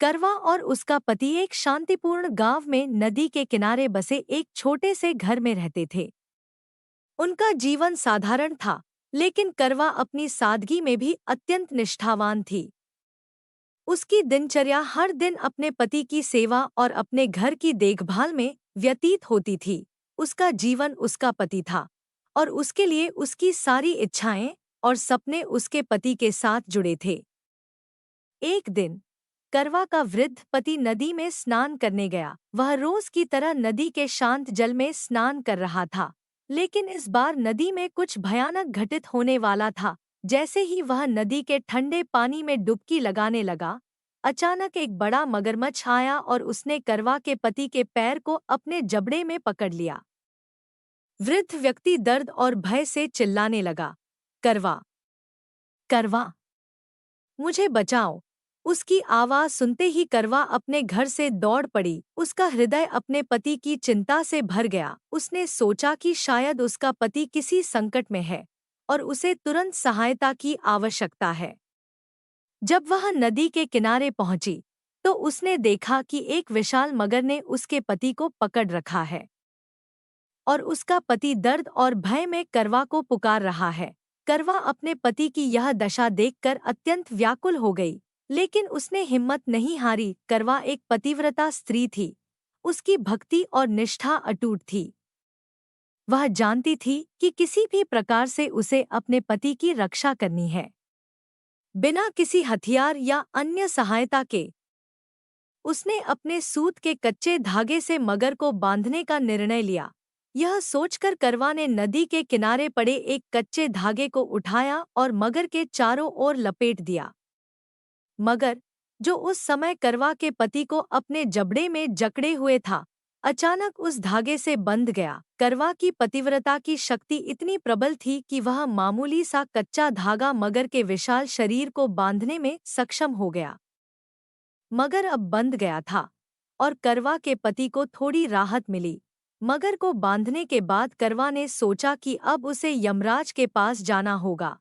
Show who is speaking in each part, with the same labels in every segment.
Speaker 1: करवा और उसका पति एक शांतिपूर्ण गांव में नदी के किनारे बसे एक छोटे से घर में रहते थे। उनका जीवन साधारण था, लेकिन करवा अपनी सादगी में भी अत्यंत निष्ठावान थी। उसकी दिनचर्या हर दिन अपने पति की सेवा और अपने घर की देखभाल में व्यतीत होती थी। उसका जीवन उसका पति था और उसके लिए उसकी सारी इच्छाएं और सपने उसके पति के साथ जुड़े थे। एक दिन करवा का वृद्ध पति नदी में स्नान करने गया। वह रोज की तरह नदी के शांत जल में स्नान कर रहा था, लेकिन इस बार नदी में कुछ भयानक घटित होने वाला था। जैसे ही वह नदी के ठंडे पानी में डुबकी लगाने लगा, अचानक एक बड़ा मगरमच्छ आया और उसने करवा के पति के पैर को अपने जबड़े में पकड़ लिया। वृद्ध व्यक्ति दर्द और भय से चिल्लाने लगा, करवा, करवा, मुझे बचाओ। उसकी आवाज सुनते ही करवा अपने घर से दौड़ पड़ी। उसका हृदय अपने पति की चिंता से भर गया। उसने सोचा कि शायद उसका पति किसी संकट में है और उसे तुरंत सहायता की आवश्यकता है। जब वह नदी के किनारे पहुंची, तो उसने देखा कि एक विशाल मगर ने उसके पति को पकड़ रखा है और उसका पति दर्द और भय में करवा को पुकार रहा है। करवा अपने पति की यह दशा देखकर अत्यंत व्याकुल हो गई, लेकिन उसने हिम्मत नहीं हारी। करवा एक पतिव्रता स्त्री थी। उसकी भक्ति और निष्ठा अटूट थी। वह जानती थी कि किसी भी प्रकार से उसे अपने पति की रक्षा करनी है, बिना किसी हथियार या अन्य सहायता के। उसने अपने सूत के कच्चे धागे से मगर को बांधने का निर्णय लिया। यह सोचकर करवा ने नदी के किनारे पड़े एक कच्चे धागे को उठाया और मगर के चारों ओर लपेट दिया। मगर, जो उस समय करवा के पति को अपने जबड़े में जकड़े हुए था, अचानक उस धागे से बंध गया। करवा की पतिव्रता की शक्ति इतनी प्रबल थी कि वह मामूली सा कच्चा धागा मगर के विशाल शरीर को बांधने में सक्षम हो गया। मगर अब बंध गया था और करवा के पति को थोड़ी राहत मिली। मगर को बांधने के बाद करवा ने सोचा कि अब उसे यमराज के पास जाना होगा,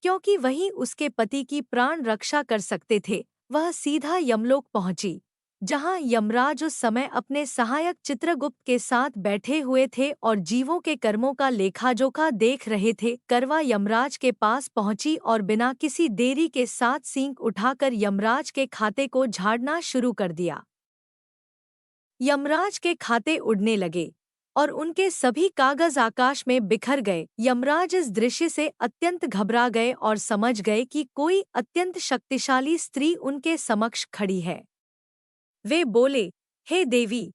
Speaker 1: क्योंकि वही उसके पति की प्राण रक्षा कर सकते थे। वह सीधा यमलोक पहुंची, जहां यमराज उस समय अपने सहायक चित्रगुप्त के साथ बैठे हुए थे और जीवों के कर्मों का लेखाजोखा देख रहे थे। करवा यमराज के पास पहुंची और बिना किसी देरी के साथ सींग उठाकर यमराज के खाते को झाड़ना शुरू कर दिया। यमराज के खाते उड़ने लगे और उनके सभी कागज आकाश में बिखर गए। यमराज इस दृश्य से अत्यंत घबरा गए और समझ गए कि कोई अत्यंत शक्तिशाली स्त्री उनके समक्ष खड़ी है। वे बोले, हे देवी,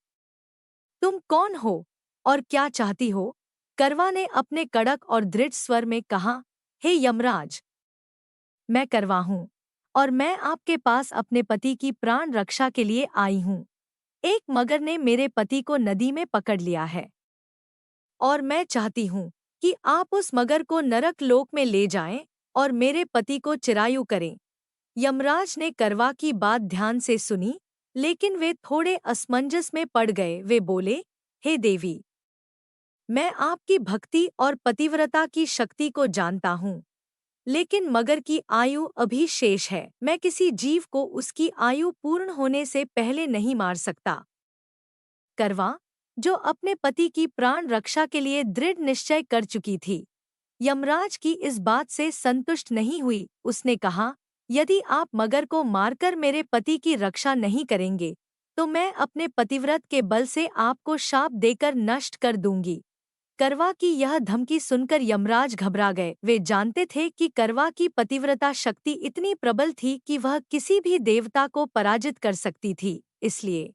Speaker 1: तुम कौन हो और क्या चाहती हो? करवा ने अपने कड़क और दृढ़ स्वर में कहा, हे यमराज, मैं करवा हूँ और मैं आपके पास अपने पति की प्राण रक्षा के लिए आई हूँ। एक मगर ने मेरे पति को नदी में पकड़ लिया है और मैं चाहती हूँ कि आप उस मगर को नरक लोक में ले जाएं और मेरे पति को चिरायु करें। यमराज ने करवा की बात ध्यान से सुनी, लेकिन वे थोड़े असमंजस में पड़ गए। वे बोले, हे देवी, मैं आपकी भक्ति और पतिव्रता की शक्ति को जानता हूँ, लेकिन मगर की आयु अभी शेष है। मैं किसी जीव को उसकी आयु पूर्ण होने से पहले नहीं मार सकता। करवा, जो अपने पति की प्राण रक्षा के लिए दृढ़ निश्चय कर चुकी थी, यमराज की इस बात से संतुष्ट नहीं हुई। उसने कहा, यदि आप मगर को मारकर मेरे पति की रक्षा नहीं करेंगे, तो मैं अपने पतिव्रत के बल से आपको शाप देकर नष्ट कर दूंगी। करवा की यह धमकी सुनकर यमराज घबरा गए। वे जानते थे कि करवा की पतिव्रता शक्ति इतनी प्रबल थी कि वह किसी भी देवता को पराजित कर सकती थी। इसलिए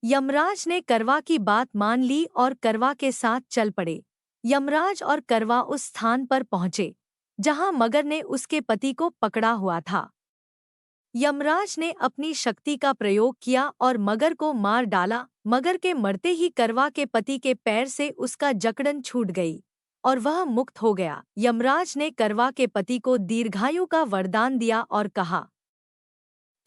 Speaker 1: यमराज ने करवा की बात मान ली और करवा के साथ चल पड़े। यमराज और करवा उस स्थान पर पहुंचे जहां मगर ने उसके पति को पकड़ा हुआ था। यमराज ने अपनी शक्ति का प्रयोग किया और मगर को मार डाला। मगर के मरते ही करवा के पति के पैर से उसका जकड़न छूट गई और वह मुक्त हो गया। यमराज ने करवा के पति को दीर्घायु का वरदान दिया और कहा,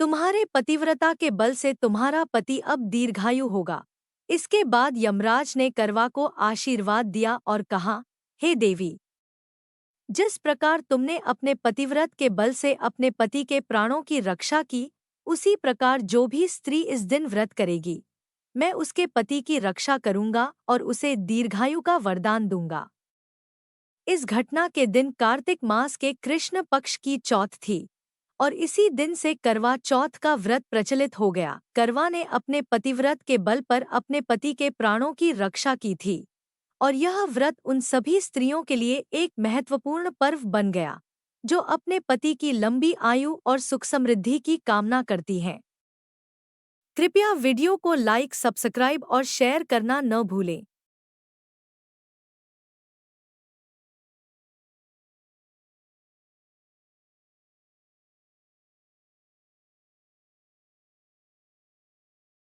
Speaker 1: तुम्हारे पतिव्रता के बल से तुम्हारा पति अब दीर्घायु होगा। इसके बाद यमराज ने करवा को आशीर्वाद दिया और कहा, हे देवी, जिस प्रकार तुमने अपने पतिव्रत के बल से अपने पति के प्राणों की रक्षा की, उसी प्रकार जो भी स्त्री इस दिन व्रत करेगी, मैं उसके पति की रक्षा करूंगा और उसे दीर्घायु का वरदान दूंगा। इस घटना के दिन कार्तिक मास के कृष्ण पक्ष की चौथ थी और इसी दिन से करवा चौथ का व्रत प्रचलित हो गया। करवा ने अपने पतिव्रत के बल पर अपने पति के प्राणों की रक्षा की थी और यह व्रत उन सभी स्त्रियों के लिए एक महत्वपूर्ण पर्व बन गया जो अपने पति की लंबी आयु और सुख समृद्धि की कामना करती हैं। कृपया वीडियो को लाइक, सब्सक्राइब और शेयर करना न भूलें।